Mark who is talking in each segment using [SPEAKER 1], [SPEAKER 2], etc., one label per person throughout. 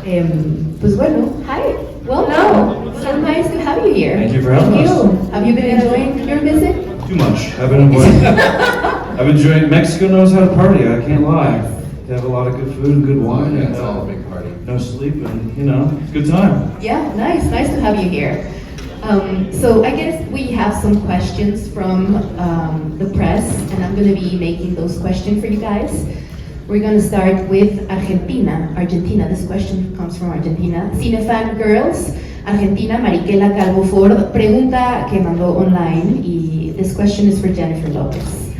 [SPEAKER 1] Pues bueno, hi, welcome. So nice to have you here.
[SPEAKER 2] Thank you for having us.
[SPEAKER 1] Have you been enjoying your visit?
[SPEAKER 2] Too much. I've enjoyed. Mexico knows how to party. I can't lie. They have a lot of good food and good wine.
[SPEAKER 3] Yeah,
[SPEAKER 2] and,
[SPEAKER 3] it's all a big party.
[SPEAKER 2] No sleep, and it's a good time.
[SPEAKER 1] Yeah, nice to have you here. So I guess we have some questions from the press, and I'm going to be making those questions for you guys. We're going to start with Argentina. This question comes from Argentina. Cinefan Girls, Argentina, Mariquela Calvo Ford, pregunta que mandó online, y this question is for Jennifer Lopez.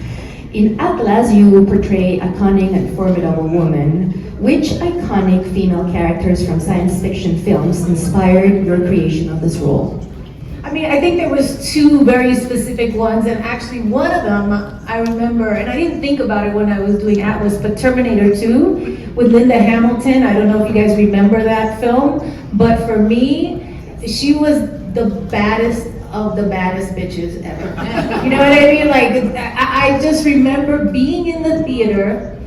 [SPEAKER 1] In Atlas, you portray a cunning and formidable woman. Which iconic female characters from science fiction films inspired your creation of this role?
[SPEAKER 4] I mean, I think there was two very specific ones, and actually one of them I remember, and I didn't think about it when I was doing Atlas, but Terminator 2 with Linda Hamilton. I don't know if you guys remember that film, but for me, she was the baddest of the baddest bitches ever. You know what I mean? Like, I just remember being in the theater,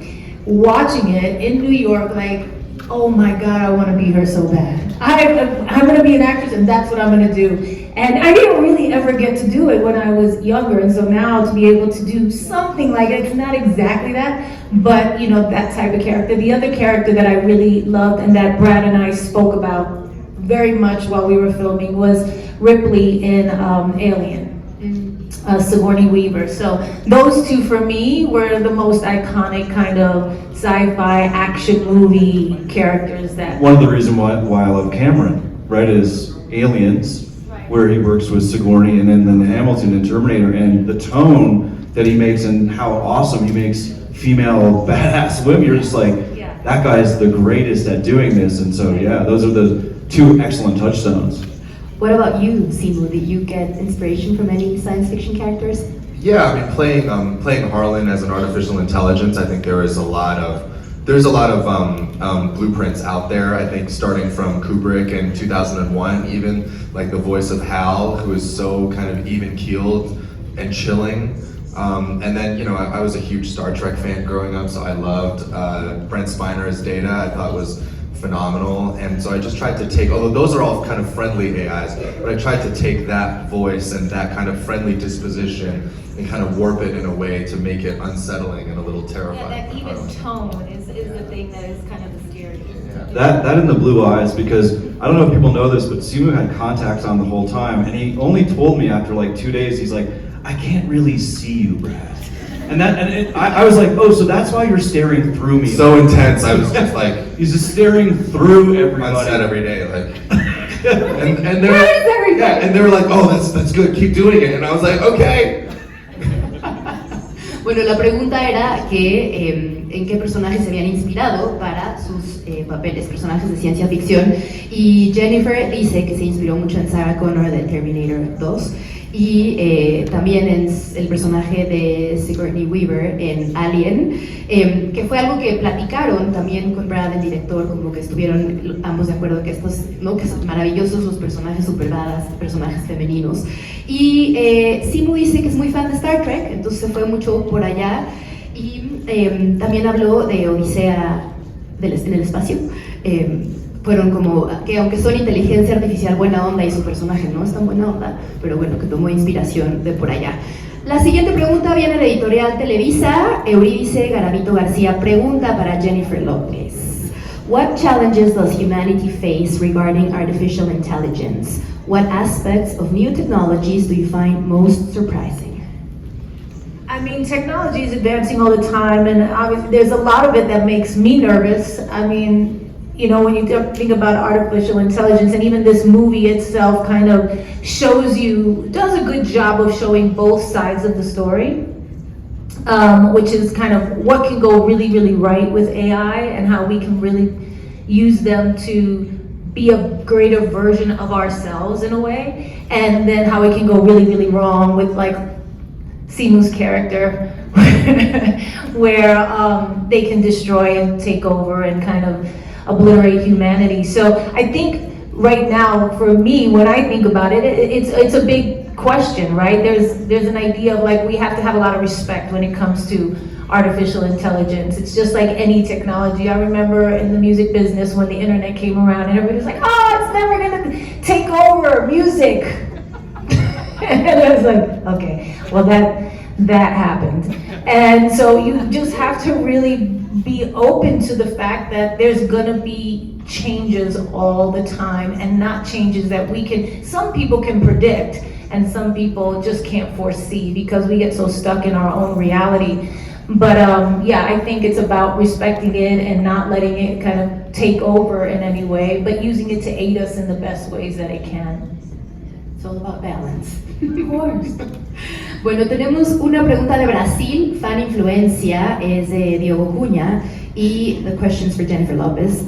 [SPEAKER 4] watching it in New York, like, oh my God, I want to be her so bad. I'm going to be an actress, and that's what I'm going to do. And I didn't really ever get to do it when I was younger, and so now to be able to do something like it, it's not exactly that, but that type of character. The other character that I really loved and that Brad and I spoke about very much while we were filming was Ripley in Alien, Sigourney Weaver. So those two for me were the most iconic kind of sci-fi action movie characters that...
[SPEAKER 2] One of the reasons why I love Cameron, right, is Aliens, where he works with Sigourney, and then Hamilton and Terminator, and the tone that he makes and how awesome he makes female badass women. You're just like, that guy's the greatest at doing this. And so, yeah, those are the two excellent touchstones.
[SPEAKER 1] What about you, Simu? Did you get inspiration from any science fiction characters?
[SPEAKER 3] Yeah, I mean, playing Harlan as an artificial intelligence, I think there's a lot of blueprints out there. I think starting from Kubrick in 2001, even like the voice of Hal, who is so kind of even-keeled and chilling. And then, I was a huge Star Trek fan growing up, so I loved Brent Spiner as Data. I thought was phenomenal, and so I just tried to take, although those are all kind of friendly AIs, but I tried to take that voice and that kind of friendly disposition and kind of warp it in a way to make it unsettling and a little terrifying.
[SPEAKER 4] Yeah, that even tone is the thing that is kind of the scary.
[SPEAKER 2] That and the blue eyes, because I don't know if people know this, but Simu had contacts on the whole time, and he only told me after like 2 days, he's like, I can't really see you, Brad. And I was like, oh, so that's why you're staring through me.
[SPEAKER 3] So intense, I was just like...
[SPEAKER 2] He's just staring through everybody.
[SPEAKER 3] On set every day, like... and they were like, oh, that's good, keep doing it. And I was like, okay.
[SPEAKER 1] Bueno, la pregunta era que en qué personajes se habían inspirado para sus papeles, personajes de ciencia ficción. Y Jennifer dice que se inspiró mucho en Sarah Connor de Terminator 2 y también en el personaje de Sigourney Weaver en Alien, que fue algo que platicaron también con Brad, el director, como que estuvieron ambos de acuerdo que estos, ¿no? Que son maravillosos los personajes superbadas, personajes femeninos. Y Simu dice que es muy fan de Star Trek, entonces se fue mucho por allá, y también habló de Odisea en el espacio. Fueron como que aunque son inteligencia artificial buena onda y su personaje no es tan buena onda, pero bueno, que tomó inspiración de por allá. La siguiente pregunta viene de Editorial Televisa. Eurídice Garavito García pregunta para Jennifer Lopez. What challenges does humanity face regarding artificial intelligence? What aspects of new technologies do you find most surprising?
[SPEAKER 4] I mean, technology is advancing all the time, and obviously there's a lot of it that makes me nervous. I mean, when you think about artificial intelligence, and even this movie itself kind of does a good job of showing both sides of the story, which is kind of what can go really, really right with AI and how we can really use them to be a greater version of ourselves in a way, and then how it can go really, really wrong with like Simu's character, where they can destroy and take over and kind of obliterate humanity. So I think right now, for me, when I think about it, it's a big question, right? There's an idea of like, we have to have a lot of respect when it comes to artificial intelligence. It's just like any technology. I remember in the music business when the internet came around and everybody was like, oh, it's never gonna take over music. And I was like, okay, well that happened. And so you just have to really be open to the fact that there's gonna be changes all the time, and not changes that some people can predict and some people just can't foresee because we get so stuck in our own reality. But yeah, I think it's about respecting it and not letting it kind of take over in any way, but using it to aid us in the best ways that it can.
[SPEAKER 1] It's all about balance.
[SPEAKER 4] Of course.
[SPEAKER 1] Bueno, tenemos una pregunta de Brasil, fan influencia, es de Diogo Cunha, y the question's for Jennifer Lopez.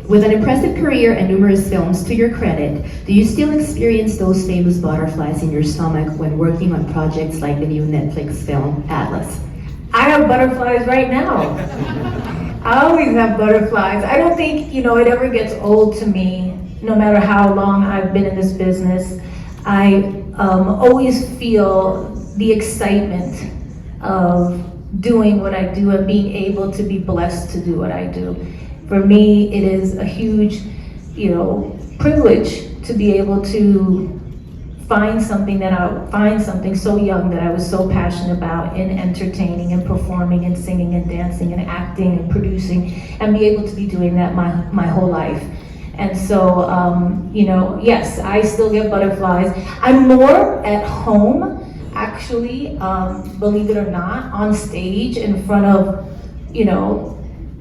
[SPEAKER 1] With an impressive career and numerous films to your credit, do you still experience those famous butterflies in your stomach when working on projects like the new Netflix film, Atlas?
[SPEAKER 4] I have butterflies right now. I always have butterflies. I don't think, it ever gets old to me, no matter how long I've been in this business. I always feel the excitement of doing what I do and being able to be blessed to do what I do. For me, it is a huge, privilege to be able to find something so young that I was so passionate about in entertaining and performing and singing and dancing and acting and producing, and be able to be doing that my whole life. And so, yes, I still get butterflies. I'm more at home, actually, believe it or not, on stage in front of,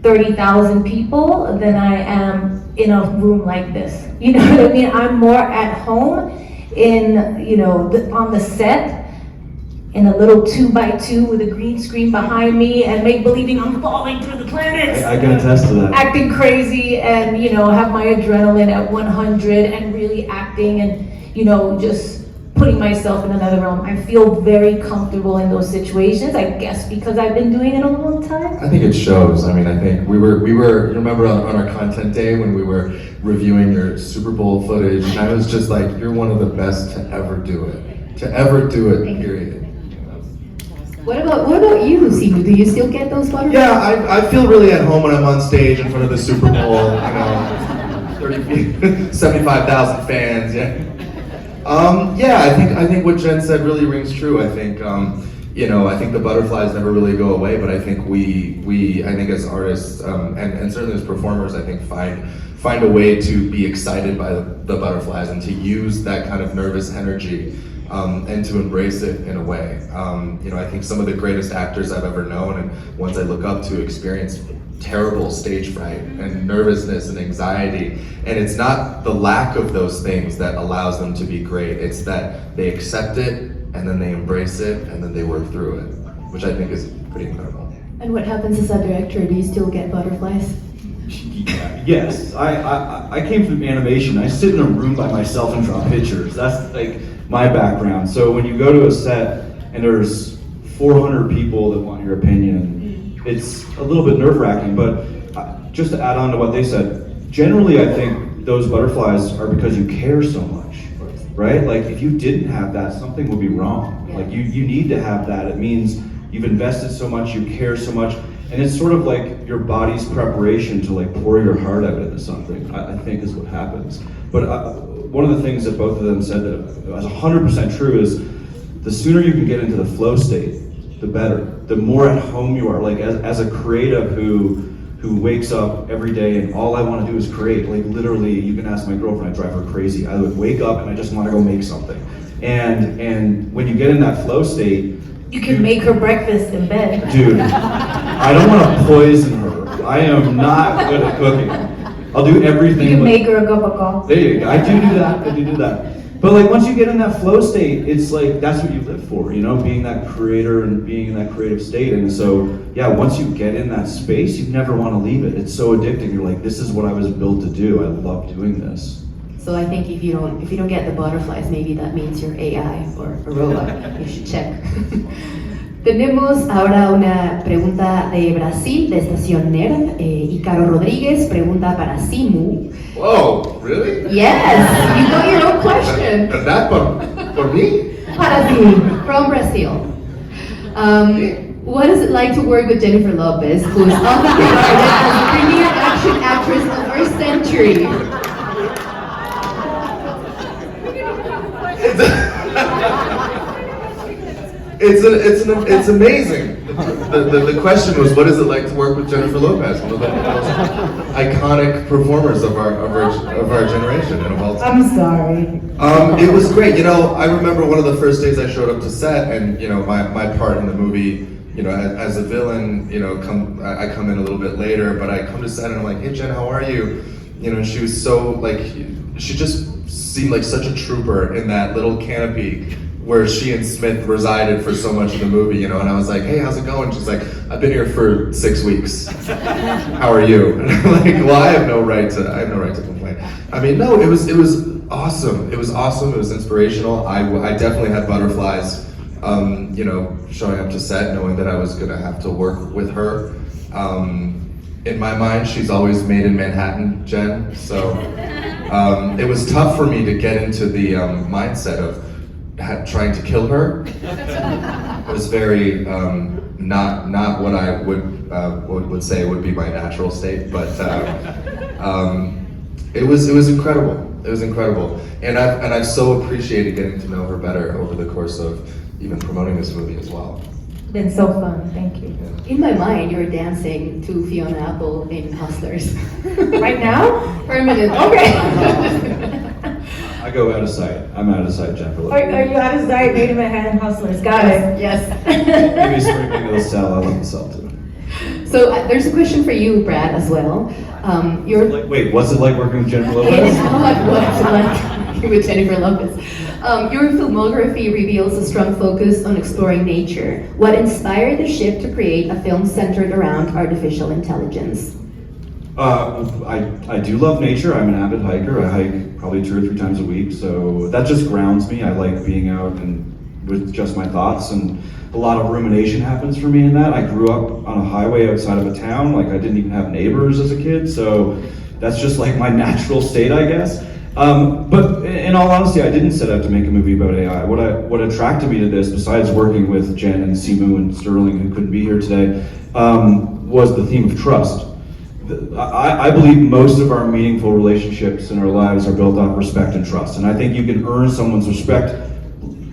[SPEAKER 4] 30,000 people than I am in a room like this. You know what I mean? I'm more at home on the set, in a little 2x2 with a green screen behind me, and make believing I'm falling through the planets.
[SPEAKER 2] I can attest to that.
[SPEAKER 4] Acting crazy and, have my adrenaline at 100 and really acting and, just putting myself in another realm. I feel very comfortable in those situations, I guess because I've been doing it a long time.
[SPEAKER 3] I think it shows. I mean, I think we were, you remember on our content day when we were reviewing your Super Bowl footage, and I was just like, you're one of the best to ever do it. Period.
[SPEAKER 1] What about you, Simu? Do you still get those butterflies?
[SPEAKER 3] Yeah, I feel really at home when I'm on stage in front of the Super Bowl, 75,000 fans, yeah. I think what Jen said really rings true. I think, I think the butterflies never really go away, but I think I think as artists, and certainly as performers, I think find a way to be excited by the butterflies and to use that kind of nervous energy, and to embrace it in a way. I think some of the greatest actors I've ever known and ones I look up to experience terrible stage fright and nervousness and anxiety, and it's not the lack of those things that allows them to be great. It's that they accept it and then they embrace it and then they work through it, which I think is pretty incredible.
[SPEAKER 1] And what happens as a director? Do you still get butterflies?
[SPEAKER 2] Yes, I came from animation. I sit in a room by myself and draw pictures. That's like my background. So when you go to a set and there's 400 people that want your opinion, it's a little bit nerve-wracking, but just to add on to what they said, generally I think those butterflies are because you care so much, right? Like if you didn't have that, something would be wrong. Like you need to have that. It means you've invested so much, you care so much, and it's sort of like your body's preparation to like pour your heart out into something, I think is what happens. But one of the things that both of them said that is 100% true is the sooner you can get into the flow state, the better. The more at home you are, like as a creative who wakes up every day and all I want to do is create, like literally, you can ask my girlfriend, I drive her crazy. I would wake up and I just want to go make something. And when you get in that flow state,
[SPEAKER 4] you can make her breakfast in bed.
[SPEAKER 2] Dude, I don't want to poison her. I am not good at cooking. I'll do everything.
[SPEAKER 4] You can make her a cup of coffee.
[SPEAKER 2] There you go. I do that. But like once you get in that flow state, it's like that's what you live for, being that creator and being in that creative state. And so, yeah, once you get in that space, you never want to leave it. It's so addicting. You're like, this is what I was built to do. I love doing this.
[SPEAKER 1] So I think if you don't get the butterflies, maybe that means you're AI or a robot. You should check. Tenemos ahora una pregunta de Brasil, de Estación Nerd, y Caro Rodríguez pregunta para Simu.
[SPEAKER 3] Whoa, really?
[SPEAKER 1] Yes, you got your own question.
[SPEAKER 3] That for me?
[SPEAKER 1] Para ti, from Brazil. What is it like to work with Jennifer Lopez, who is often regarded as the premier action actress of our century?
[SPEAKER 3] It's amazing. The question was, what is it like to work with Jennifer Lopez, one of the most iconic performers of our generation and of all time.
[SPEAKER 4] I'm sorry.
[SPEAKER 3] It was great. You know, I remember one of the first days I showed up to set, and you know, my part in the movie, you know, as a villain, you know, I come in a little bit later, but I come to set and I'm like, hey Jen, how are you? You know, she was so like, she just seemed like such a trooper in that little canopy where she and Smith resided for so much of the movie, you know, and I was like, hey, how's it going? She's like, I've been here for 6 weeks. How are you? And I'm like, well, I have no right to complain. I mean, no, it was awesome. It was awesome. It was inspirational. I definitely had butterflies, you know, showing up to set, knowing that I was gonna have to work with her. In my mind, she's always made in Manhattan, Jen. So it was tough for me to get into the mindset of trying to kill her. It was very not what I would say would be my natural state, but it was incredible. It was incredible, and I've so appreciated getting to know her better over the course of even promoting this movie as well.
[SPEAKER 4] Been so fun. Thank you.
[SPEAKER 1] In my mind, you're dancing to Fiona Apple in Hustlers.
[SPEAKER 4] Right now?
[SPEAKER 1] For a minute. Okay.
[SPEAKER 2] I go out of sight. I'm out of sight, Jennifer
[SPEAKER 4] Are
[SPEAKER 2] Lopez.
[SPEAKER 4] you out of sight? Made in Manhattan Hustlers. Got it.
[SPEAKER 1] Yes.
[SPEAKER 2] Maybe spring into the cell. I love the cell too.
[SPEAKER 1] So there's a question for you, Brad, as well.
[SPEAKER 2] Wait, what's it like working with Jennifer
[SPEAKER 1] It is
[SPEAKER 2] Lopez?
[SPEAKER 1] not what's it like with Jennifer Lopez. Your filmography reveals a strong focus on exploring nature. What inspired the shift to create a film centered around artificial intelligence?
[SPEAKER 2] I do love nature. I'm an avid hiker. I hike probably 2 or 3 times a week, so that just grounds me. I like being out and with just my thoughts, and a lot of rumination happens for me in that. I grew up on a highway outside of a town. Like, I didn't even have neighbors as a kid, so that's just like my natural state, I guess. But in all honesty, I didn't set out to make a movie about AI. What attracted me to this, besides working with Jen and Simu and Sterling, who couldn't be here today, was the theme of trust. I believe most of our meaningful relationships in our lives are built off respect and trust. And I think you can earn someone's respect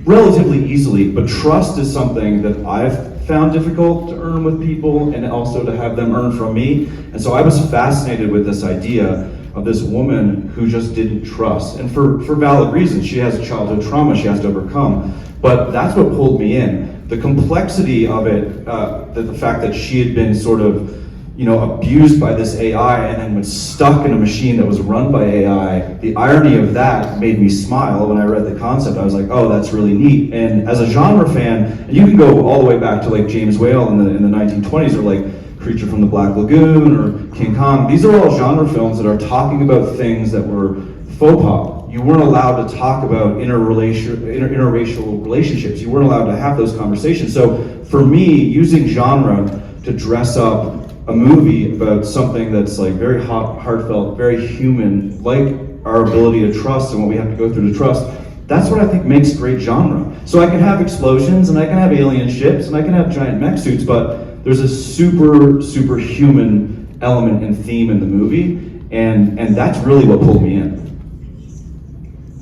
[SPEAKER 2] relatively easily, but trust is something that I've found difficult to earn with people and also to have them earn from me. And so I was fascinated with this idea of this woman who just didn't trust. And for valid reasons. She has a childhood trauma she has to overcome. But that's what pulled me in. The complexity of it, the fact that she had been sort of, you know, abused by this AI and then was stuck in a machine that was run by AI. The irony of that made me smile when I read the concept. I was like, oh, that's really neat. And as a genre fan, and you can go all the way back to like James Whale in the 1920s, or like Creature from the Black Lagoon or King Kong. These are all genre films that are talking about things that were faux pas. You weren't allowed to talk about interracial relationships. You weren't allowed to have those conversations. So for me, using genre to dress up a movie about something that's like very heartfelt, very human, like our ability to trust and what we have to go through to trust, that's what I think makes great genre. So I can have explosions and I can have alien ships and I can have giant mech suits, but there's a super human element and theme in the movie, and that's really what pulled me in.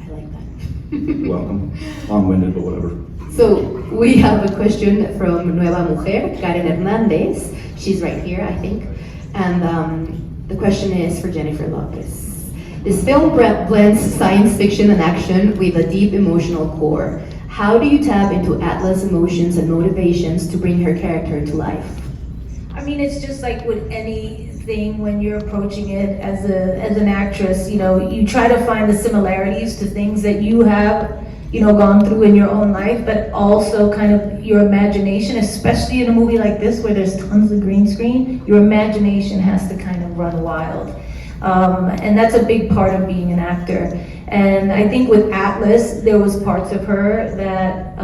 [SPEAKER 1] I like that.
[SPEAKER 2] You're welcome. Long-winded, but whatever.
[SPEAKER 1] So we have a question from Nueva Mujer, Karen Hernandez. She's right here, I think. And the question is for Jennifer Lopez. This film blends science fiction and action with a deep emotional core. How do you tap into Atlas' emotions and motivations to bring her character to life?
[SPEAKER 4] I mean, it's just like with anything when you're approaching it as an actress, you know, you try to find the similarities to things that you have, you know, gone through in your own life, but also kind of your imagination, especially in a movie like this where there's tons of green screen, your imagination has to kind of run wild. And that's a big part of being an actor. And I think with Atlas, there was parts of her that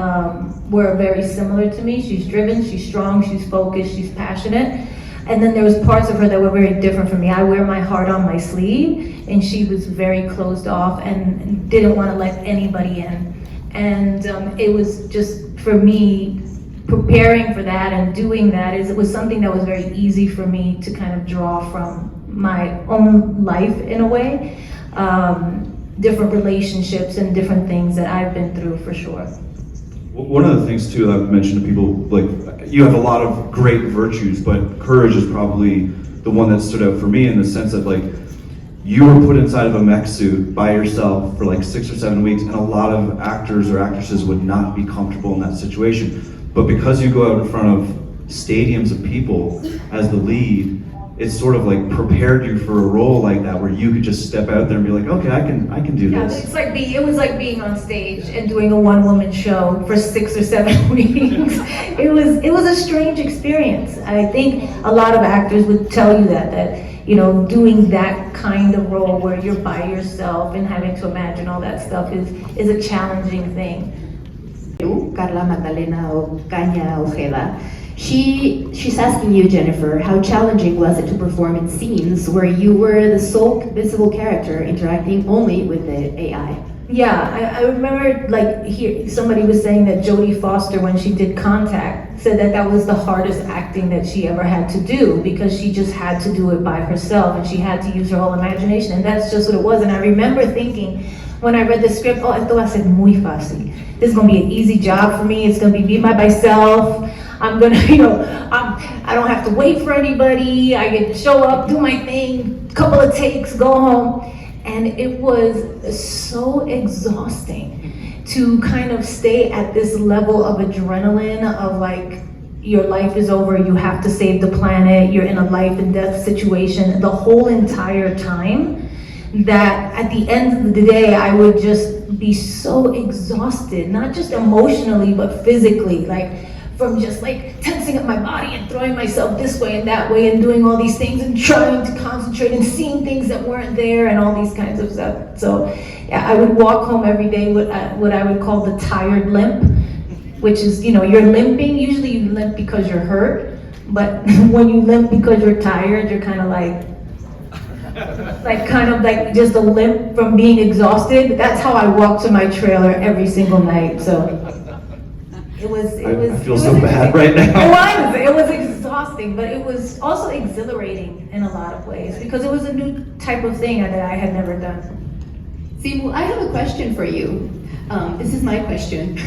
[SPEAKER 4] were very similar to me. She's driven, she's strong, she's focused, she's passionate. And then there was parts of her that were very different from me. I wear my heart on my sleeve, and she was very closed off and didn't want to let anybody in. And it was just, for me, preparing for that and doing that, it was something that was very easy for me to kind of draw from my own life in a way. Different relationships and different things that I've been through, for sure.
[SPEAKER 2] One of the things too that I've mentioned to people, like, you have a lot of great virtues, but courage is probably the one that stood out for me, in the sense that, like, you were put inside of a mech suit by yourself for like 6 or 7 weeks, and a lot of actors or actresses would not be comfortable in that situation. But because you go out in front of stadiums of people as the lead, it sort of like prepared you for a role like that, where you could just step out there and be like, okay, I can do this.
[SPEAKER 4] It's like it was like being on stage and doing a one-woman show for 6 or 7 weeks. It was a strange experience. I think a lot of actors would tell you that you know, doing that kind of role where you're by yourself and having to imagine all that stuff is a challenging thing.
[SPEAKER 1] Carla Magdalena Ocaña Ojeda. She's asking you, Jennifer, how challenging was it to perform in scenes where you were the sole visible character interacting only with the AI?
[SPEAKER 4] Yeah, I remember, like, somebody was saying that Jodie Foster, when she did Contact, said that was the hardest acting that she ever had to do, because she just had to do it by herself and she had to use her whole imagination, and that's just what it was. And I remember thinking, when I read the script, oh, esto va a ser muy fácil. This is gonna be an easy job for me. It's gonna be me by myself. I'm gonna, you know, I don't have to wait for anybody. I get to show up, do my thing, couple of takes, go home. And it was so exhausting to kind of stay at this level of adrenaline of, like, your life is over, you have to save the planet, you're in a life and death situation the whole entire time, that at the end of the day, I would just be so exhausted, not just emotionally, but physically, like, from just like tensing up my body and throwing myself this way and that way and doing all these things and trying to concentrate and seeing things that weren't there and all these kinds of stuff. So yeah, I would walk home every day with what I would call the tired limp, which is, you know, you're limping. Usually you limp because you're hurt, but when you limp because you're tired, you're kind of like just a limp from being exhausted. That's how I walk to my trailer every single night. So I
[SPEAKER 2] feel so bad right now.
[SPEAKER 4] It was exhausting, but it was also exhilarating in a lot of ways, because it was a new type of thing that I had never done.
[SPEAKER 1] Simu, I have a question for you. This is my question.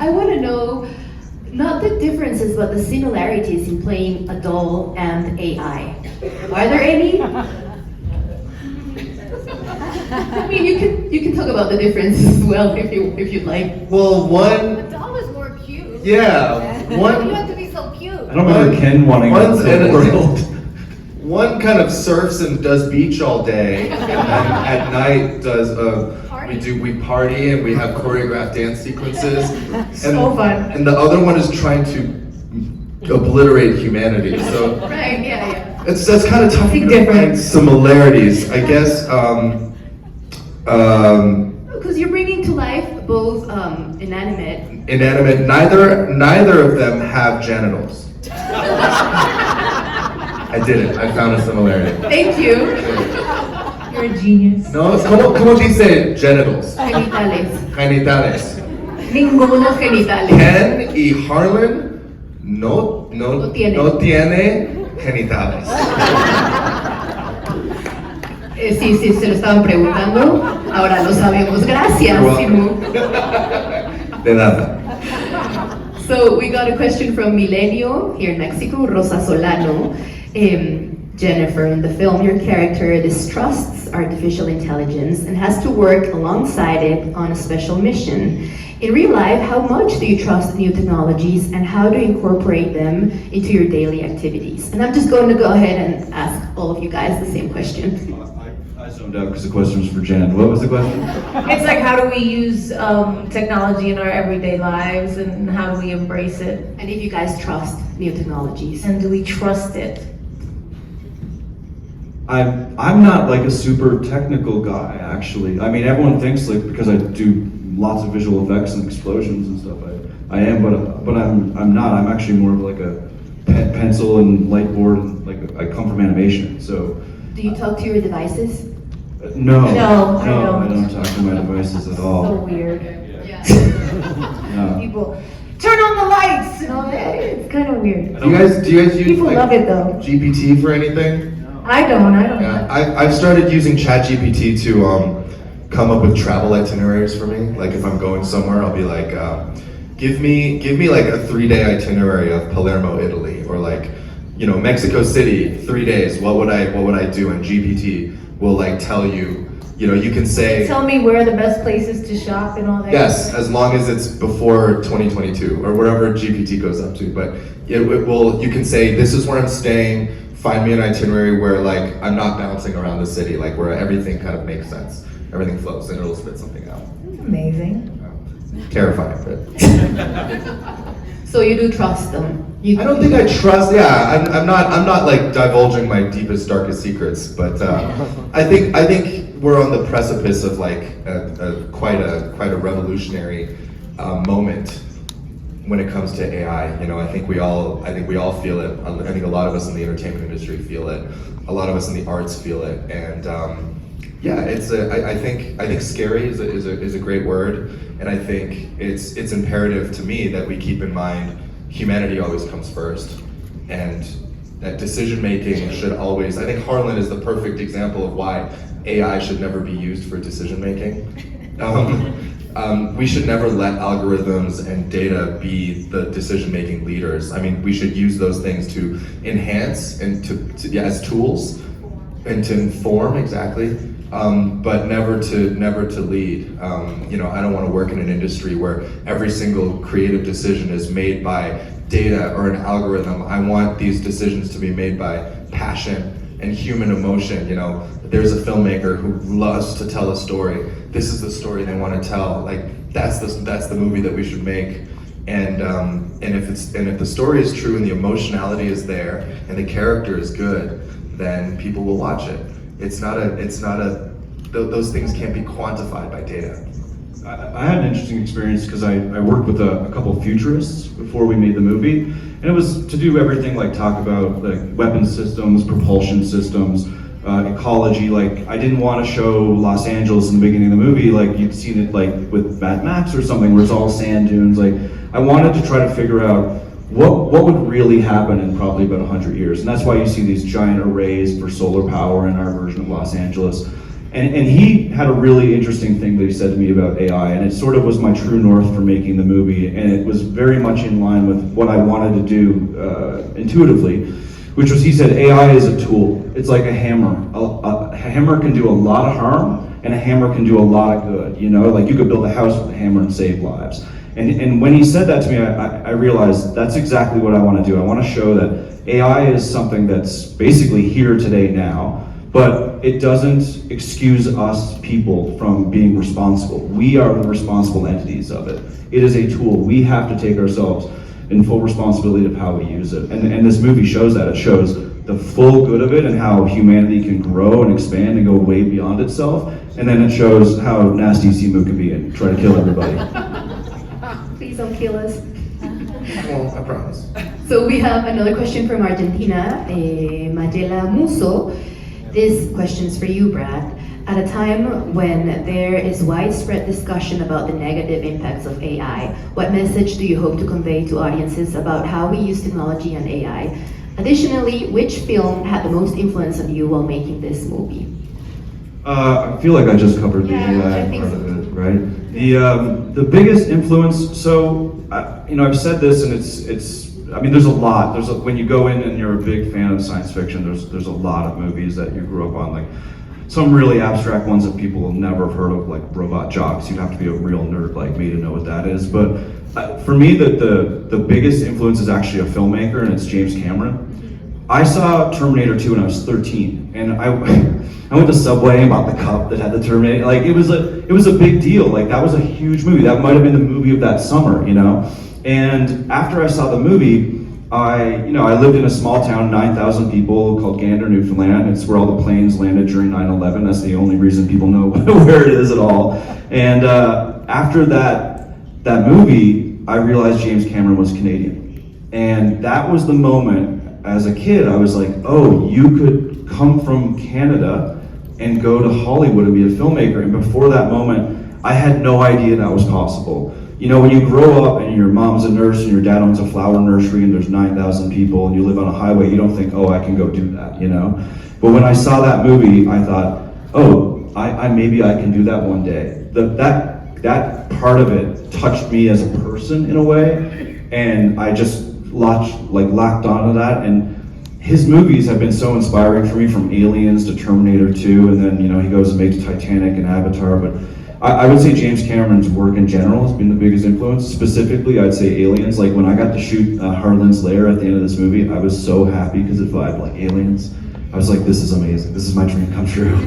[SPEAKER 1] I want to know not the differences, but the similarities in playing a doll and AI. Are there any? I mean, you can talk about the differences as well if you'd like.
[SPEAKER 3] Well, one.
[SPEAKER 5] The doll is more cute.
[SPEAKER 3] Yeah, one.
[SPEAKER 5] You have to be so cute.
[SPEAKER 2] I don't remember Ken wanting
[SPEAKER 3] One's
[SPEAKER 2] to the world.
[SPEAKER 3] One kind of surfs and does beach all day, and then at night does we party and we have choreographed dance sequences.
[SPEAKER 4] So fun.
[SPEAKER 3] And the other one is trying to obliterate humanity. So
[SPEAKER 1] Right, yeah.
[SPEAKER 3] that's kind of tough to find similarities, I guess.
[SPEAKER 1] Because you're bringing to life both inanimate.
[SPEAKER 3] Neither of them have genitals. I didn't. I found a similarity.
[SPEAKER 1] Thank you.
[SPEAKER 4] You're a genius.
[SPEAKER 3] No, como dice genitals?
[SPEAKER 1] Genitales.
[SPEAKER 3] Genitales.
[SPEAKER 1] Ninguno genitales.
[SPEAKER 3] Ken y Harlan no tiene genitales.
[SPEAKER 1] Sí, se lo estaban preguntando. Ahora lo sabemos. Gracias, Simu.
[SPEAKER 3] De nada.
[SPEAKER 1] So we got a question from Milenio here in Mexico, Rosa Solano. Jennifer, in the film, your character distrusts artificial intelligence and has to work alongside it on a special mission. In real life, how much do you trust new technologies and how do you incorporate them into your daily activities? And I'm just going to go ahead and ask all of you guys the same question.
[SPEAKER 2] I zoned out because the question was for Jen. What was the question?
[SPEAKER 4] It's like, how do we use technology in our everyday lives, and how do we embrace it?
[SPEAKER 1] And if you guys trust new technologies.
[SPEAKER 4] And do we trust it?
[SPEAKER 2] I'm not like a super technical guy, actually. I mean, everyone thinks like because I do lots of visual effects and explosions and stuff, I am, but I'm not. I'm actually more of like a pencil and light board, and like I come from animation. So.
[SPEAKER 1] Do you talk to your devices?
[SPEAKER 2] No,
[SPEAKER 4] No, I
[SPEAKER 2] I
[SPEAKER 4] don't.
[SPEAKER 2] don't talk to my devices at all.
[SPEAKER 4] So weird.
[SPEAKER 2] No.
[SPEAKER 4] People, turn on the lights, you know, it's kind of weird.
[SPEAKER 3] Do you guys use
[SPEAKER 4] People
[SPEAKER 3] like,
[SPEAKER 4] love it though.
[SPEAKER 3] GPT for anything?
[SPEAKER 4] I don't.
[SPEAKER 3] Yeah, I've started using ChatGPT to come up with travel itineraries for me. Like if I'm going somewhere, I'll be like, give me like a 3-day itinerary of Palermo, Italy, or like, you know, Mexico City, 3 days. What would I do? And GPT will like tell you. You know, you can say.
[SPEAKER 4] Tell me where are the best places to shop and all that.
[SPEAKER 3] Yes, as long as it's before 2022 or whatever GPT goes up to. But it will. You can say this is where I'm staying. Find me an itinerary where like I'm not bouncing around the city, like where everything kind of makes sense, everything flows, and it'll spit something out.
[SPEAKER 4] Amazing.
[SPEAKER 3] Terrifying, but
[SPEAKER 1] So you do trust them?
[SPEAKER 3] I don't think I trust. Yeah, I'm not like divulging my deepest, darkest secrets, but I think we're on the precipice of like quite a revolutionary moment when it comes to AI. You know, I think we all feel it. I think a lot of us in the entertainment industry feel it. A lot of us in the arts feel it, and yeah, I think scary is a great word, and I think it's imperative to me that we keep in mind humanity always comes first, and that decision making should always. I think Harlan is the perfect example of why AI should never be used for decision making. We should never let algorithms and data be the decision-making leaders. I mean, we should use those things to enhance and to as tools and to inform exactly, but never to lead. You know, I don't want to work in an industry where every single creative decision is made by data or an algorithm. I want these decisions to be made by passion and human emotion. You know, there's a filmmaker who loves to tell a story. This is the story they want to tell. Like that's the movie that we should make. And if the story is true and the emotionality is there and the character is good, then people will watch it. Those things can't be quantified by data.
[SPEAKER 2] I had an interesting experience because I worked with a couple of futurists before we made the movie, and it was to do everything like talk about like weapon systems, propulsion systems, ecology. Like I didn't want to show Los Angeles in the beginning of the movie like you'd seen it like with Mad Max or something where it's all sand dunes. Like I wanted to try to figure out what would really happen in probably about 100 years, and that's why you see these giant arrays for solar power in our version of Los Angeles. And he had a really interesting thing that he said to me about AI, and it sort of was my true north for making the movie, and it was very much in line with what I wanted to do intuitively, which was he said AI is a tool. It's like a hammer. A hammer can do a lot of harm, and a hammer can do a lot of good. You know, like you could build a house with a hammer and save lives. And when he said that to me, I realized that's exactly what I want to do. I want to show that AI is something that's basically here today now, but it doesn't excuse us people from being responsible. We are the responsible entities of it. It is a tool. We have to take ourselves in full responsibility of how we use it. And this movie shows that. It shows the full good of it and how humanity can grow and expand and go way beyond itself. And then it shows how nasty Simu can be and try to kill everybody.
[SPEAKER 1] Please don't kill us.
[SPEAKER 3] Well, I promise.
[SPEAKER 1] So we have another question from Argentina, Magela Muso. This question's for you, Brad. At a time when there is widespread discussion about the negative impacts of AI, what message do you hope to convey to audiences about how we use technology and AI? Additionally, which film had the most influence on you while making this movie?
[SPEAKER 2] I feel like I just covered the AI part of it, right? The biggest influence. So, you know, I've said this, and it's. I mean, there's a lot. When you go in and you're a big fan of science fiction, there's a lot of movies that you grew up on, like some really abstract ones that people will never have heard of, like Robot Jocks. You'd have to be a real nerd like me to know what that is. But for me, the biggest influence is actually a filmmaker, and it's James Cameron. I saw Terminator 2 when I was 13, and I went to Subway and bought the cup that had the Terminator. Like it was a big deal. Like that was a huge movie. That might have been the movie of that summer, you know. And after I saw the movie, I lived in a small town, 9,000 people, called Gander, Newfoundland. It's where all the planes landed during 9/11. That's the only reason people know where it is at all. And after that movie, I realized James Cameron was Canadian. And that was the moment, as a kid, I was like, oh, you could come from Canada and go to Hollywood and be a filmmaker. And before that moment, I had no idea that was possible. You know, when you grow up and your mom's a nurse and your dad owns a flower nursery and there's 9,000 people and you live on a highway, you don't think, oh, I can go do that, you know? But when I saw that movie, I thought, oh, I maybe I can do that one day. That part of it touched me as a person in a way, and I just locked onto that. And his movies have been so inspiring for me, from Aliens to Terminator 2, and then, you know, he goes and makes Titanic and Avatar. But I would say James Cameron's work in general has been the biggest influence. Specifically, I'd say Aliens. Like, when I got to shoot Harlan's Lair at the end of this movie, I was so happy because it vibed like Aliens. I was like, this is amazing. This is my dream come true.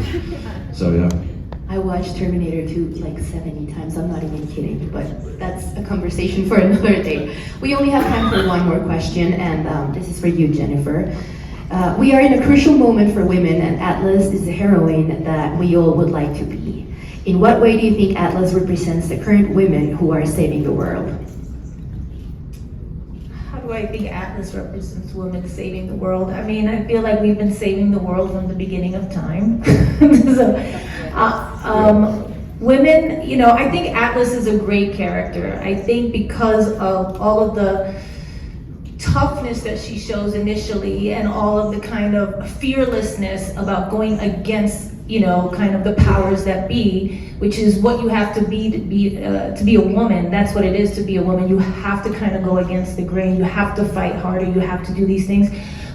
[SPEAKER 2] So, yeah.
[SPEAKER 1] I watched Terminator 2 like 70 times, I'm not even kidding, but that's a conversation for another day. We only have time for one more question, and this is for you, Jennifer. We are in a crucial moment for women, and Atlas is the heroine that we all would like to be. In what way do you think Atlas represents the current women who are saving the world?
[SPEAKER 4] How do I think Atlas represents women saving the world? I mean, I feel like we've been saving the world from the beginning of time. Women, you know, I think Atlas is a great character. I think because of all of the toughness that she shows initially and all of the kind of fearlessness about going against, you know, kind of the powers that be, which is what you have to be a woman. That's what it is to be a woman. You have to kind of go against the grain. You have to fight harder. You have to do these things.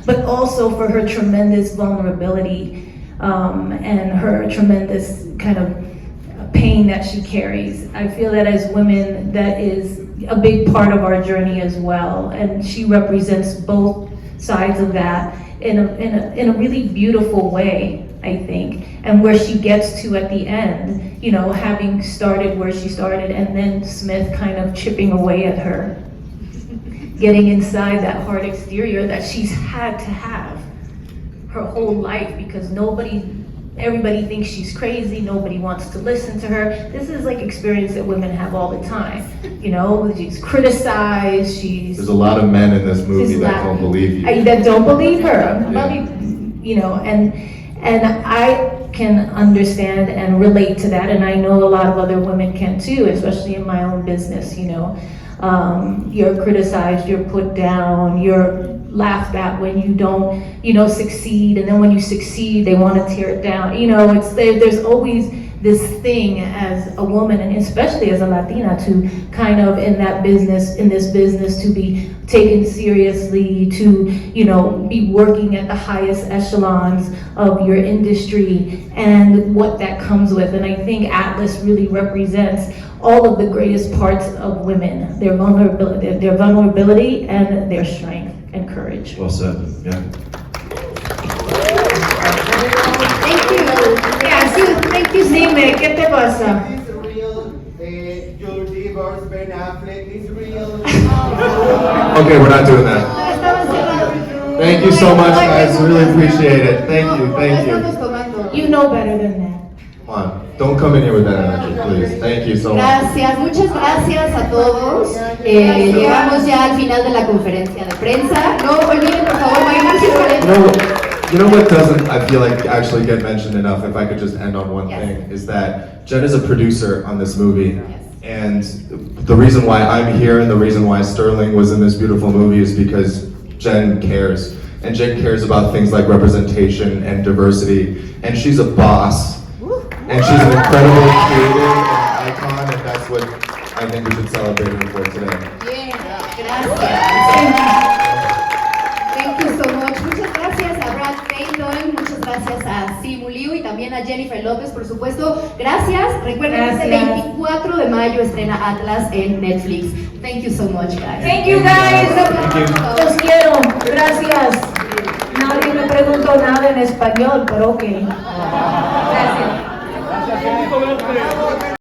[SPEAKER 4] But also for her tremendous vulnerability and her tremendous kind of pain that she carries. I feel that as women, that is a big part of our journey as well. And she represents both sides of that in a really beautiful way, I think. And where she gets to at the end, you know, having started where she started, and then Smith kind of chipping away at her, getting inside that hard exterior that she's had to have her whole life, because everybody thinks she's crazy, nobody wants to listen to her. This is like experience that women have all the time. You know, she's criticized,
[SPEAKER 3] There's a lot of men in this movie that don't believe you.
[SPEAKER 4] That don't believe her.
[SPEAKER 3] Yeah.
[SPEAKER 4] You know, and I can understand and relate to that, and I know a lot of other women can too, especially in my own business, you know. You're criticized, you're put down, you're laughed at when you don't, you know, succeed, and then when you succeed, they want to tear it down. You know, there's always this thing as a woman, and especially as a Latina, to kind of in this business, to be taken seriously, to, you know, be working at the highest echelons of your industry and what that comes with. And I think Atlas really represents all of the greatest parts of women, their vulnerability and their strength and courage.
[SPEAKER 2] Well said, yeah.
[SPEAKER 1] Thank you. Thank you,
[SPEAKER 4] Dime, ¿qué te pasa?
[SPEAKER 6] Is real. Your divorce, Ben Affleck is real.
[SPEAKER 3] Okay, we're not doing that. Thank you so much, guys. Really appreciate it. Thank you.
[SPEAKER 4] You know better than that.
[SPEAKER 3] Come on, don't come in here with that energy, please. Thank you so much.
[SPEAKER 1] Gracias, muchas gracias a todos. Llegamos ya al final de la conferencia de prensa. No olviden, por favor, bailar sus calendas.
[SPEAKER 3] You know what doesn't, I feel like, actually get mentioned enough, if I could just end on one thing, is that Jen is a producer on this movie. And the reason why I'm here and the reason why Sterling was in this beautiful movie is because Jen cares. And Jen cares about things like representation and diversity. And she's a boss. And she's an incredible creator and icon, and that's what I think we should celebrate her for today.
[SPEAKER 1] Gracias. Thank you so much. Muchas gracias a Peyton, muchas gracias a Simu y también a Jennifer López, por supuesto. Gracias. Recuerden que este 24 de mayo estrena Atlas en Netflix. Thank you so much, guys.
[SPEAKER 4] Thank you, guys. Los quiero. Gracias. Nadie me preguntó nada en español, pero ok. Gracias.
[SPEAKER 6] Gracias.